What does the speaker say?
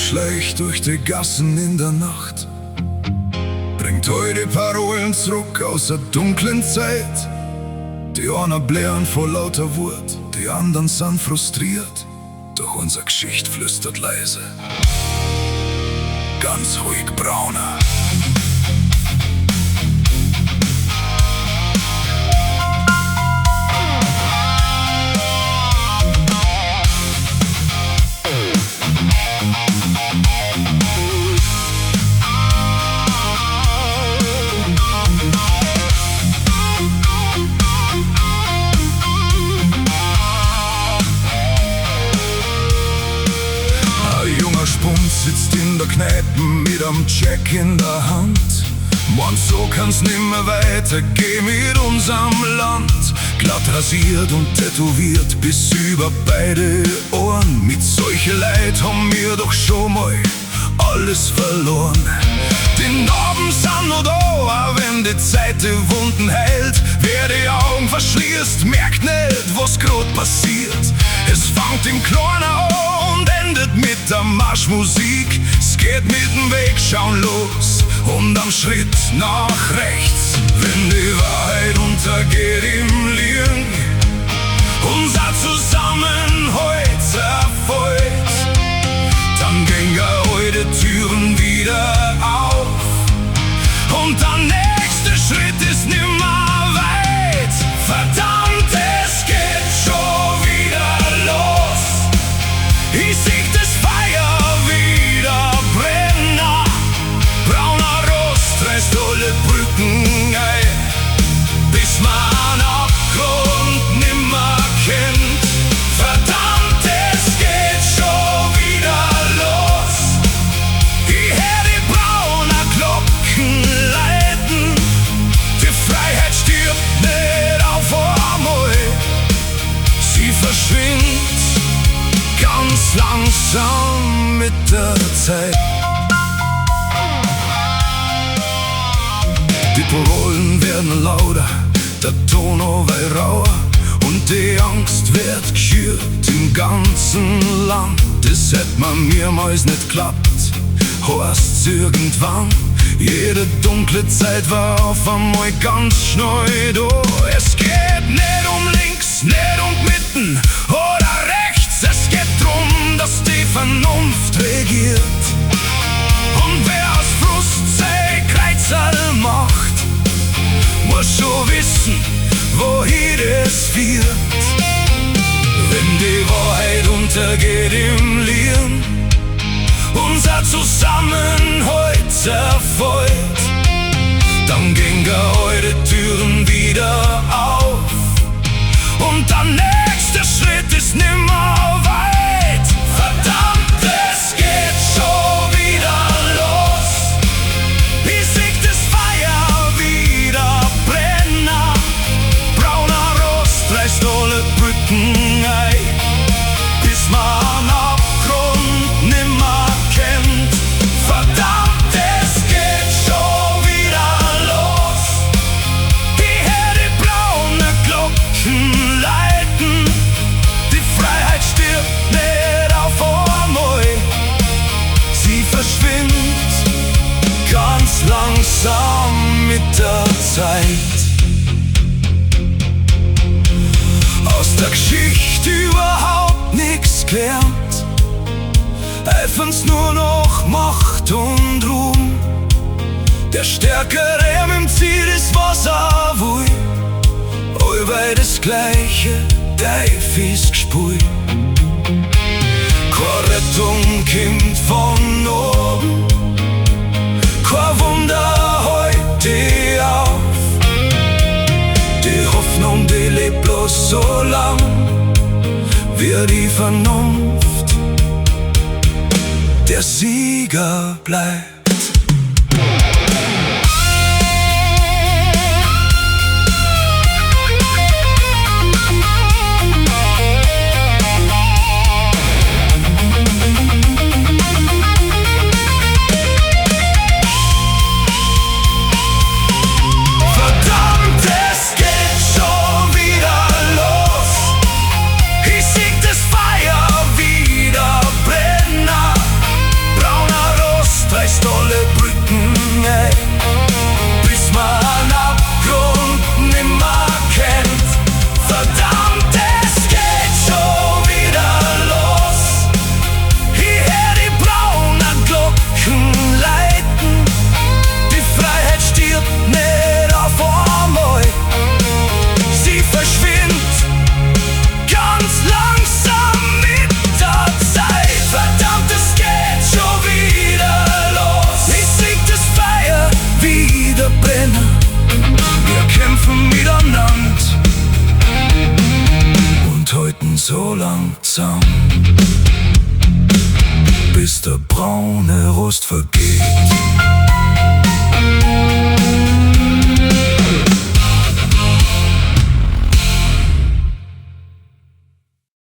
schleicht durch die Gassen in der Nacht, bringt heute Parolen zurück aus der dunklen Zeit. Die einen blären vor lauter Wut, die anderen sind frustriert, doch unsere Geschichte flüstert leise, ganz ruhig brauner. Sitzt in der Kneipe mit am Check in der Hand. Mann, so kann's nimmer weitergehen mit unserem Land. Glatt rasiert und tätowiert bis über beide Ohren. Mit solchen Leid haben wir doch schon mal alles verloren. Die Narben sind noch da, auch wenn die Zeit die Wunden heilt. Wer die Augen verschließt, merkt nicht, was grad passiert. Es fängt im Kleinen an und endet mit der Marschmusik. Es geht mit dem Weg, schauen los und am Schritt nach rechts. Wenn die Wahrheit untergeht im Liegen, unser Zusammenhalt zerfällt, dann gehen heute Türen wieder auf und der nächste Schritt ist nimmer weit. Verdammt, es geht schon wieder los. Ich seh das Feuer wieder brennen. Brauner Rost reißt alle Brücken ein, bis man Abgrund nimmer kennt. Verdammt, es geht schon wieder los. Ich hör die brauner Glocken läuten. Die Freiheit stirbt nicht auf einmal. Sie verschwindet ganz langsam mit der Zeit. Die Parolen werden lauter, der Ton wird rauer und die Angst wird geschürt im ganzen Land. Das hätt man mehrmals nicht geklappt, heißt's irgendwann. Jede dunkle Zeit war auf einmal ganz schnell da. Es geht nicht um links, nicht um mitten oder rechts. Es geht drum, dass die Vernunft regiert. Und wer aus Frust sein Kreuzerl macht, muss schon wissen, wohin es führt. Wenn die Wahrheit untergeht im Lieren, unser Zusammenhalt zerfällt, dann gehen heute Türen wieder auf und der nächste Schritt ist nimmer weit. Verdammt, es geht schon wieder los. Ich seh das Feuer wieder brennen. Brauner Rost reißt alle Brücken ein, bis man Abgrund nimmer kennt. Verdammt, es geht schon wieder los. Ich hör die blauen Glocken läuten. Die Freiheit stirbt nicht auf einmal. Sie verschwindet ganz langsam mit der Zeit. Aus der Geschichte überhaupt nichts gelernt, eifern's nur noch Macht und Ruhm. Der Stärkere im Ziel ist, was er will. Allweil das Gleiche, tief ist gespult. Keine Rettung kommt von oben, kein Wunder heute auf. Die Hoffnung, die lebt bloß so lang, wie die Vernunft der Sieger bleibt. langsam, bis der braune Rost vergeht.